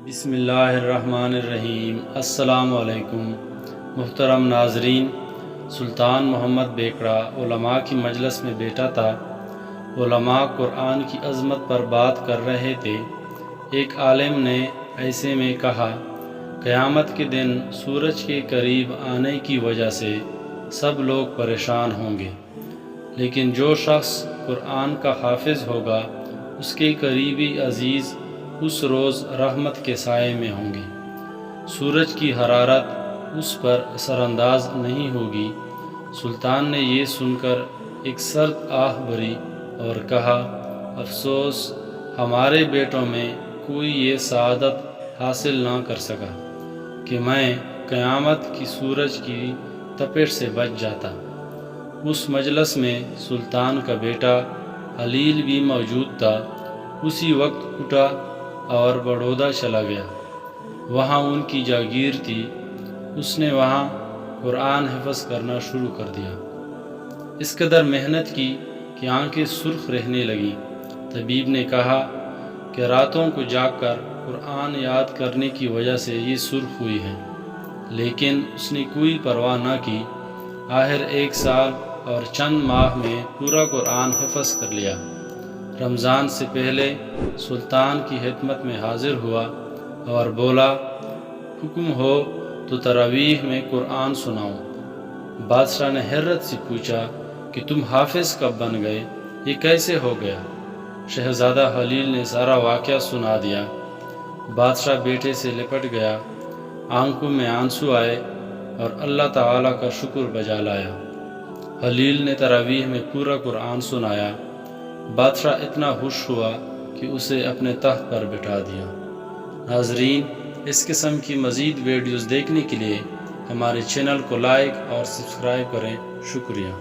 بسم اللہ الرحمن الرحیم۔ السلام علیکم محترم ناظرین، سلطان محمد بیکڑا علماء کی مجلس میں بیٹھا تھا۔ علماء قرآن کی عظمت پر بات کر رہے تھے۔ ایک عالم نے ایسے میں کہا، قیامت کے دن سورج کے قریب آنے کی وجہ سے سب لوگ پریشان ہوں گے، لیکن جو شخص قرآن کا حافظ ہوگا اس کے قریبی عزیز اس روز رحمت کے سائے میں ہوں گے۔ سورج کی حرارت اس پر اثر انداز نہیں ہوگی۔ سلطان نے یہ سن کر ایک سرد آہ بھری اور کہا، افسوس، ہمارے بیٹوں میں کوئی یہ سعادت حاصل نہ کر سکا کہ میں قیامت کی سورج کی تپش سے بچ جاتا۔ اس مجلس میں سلطان کا بیٹا حلیل بھی موجود تھا۔ اسی وقت اٹھا اور بڑودہ چلا گیا۔ وہاں ان کی جاگیر تھی۔ اس نے وہاں قرآن حفظ کرنا شروع کر دیا۔ اس قدر محنت کی کہ آنکھیں سرخ رہنے لگیں۔ طبیب نے کہا کہ راتوں کو جاگ کر قرآن یاد کرنے کی وجہ سے یہ سرخ ہوئی ہے، لیکن اس نے کوئی پرواہ نہ کی۔ آخر 1 سال اور چند ماہ میں پورا قرآن حفظ کر لیا۔ رمضان سے پہلے سلطان کی خدمت میں حاضر ہوا اور بولا، حکم ہو تو تراویح میں قرآن سناؤں۔ بادشاہ نے حیرت سے پوچھا کہ تم حافظ کب بن گئے؟ یہ کیسے ہو گیا؟ شہزادہ حلیل نے سارا واقعہ سنا دیا۔ بادشاہ بیٹے سے لپٹ گیا، آنکھوں میں آنسو آئے اور اللہ تعالیٰ کا شکر بجا لایا۔ حلیل نے تراویح میں پورا قرآن سنایا۔ بادشاہ اتنا خوش ہوا کہ اسے اپنے تخت پر بٹھا دیا۔ ناظرین، اس قسم کی مزید ویڈیوز دیکھنے کے لیے ہمارے چینل کو لائک اور سبسکرائب کریں۔ شکریہ۔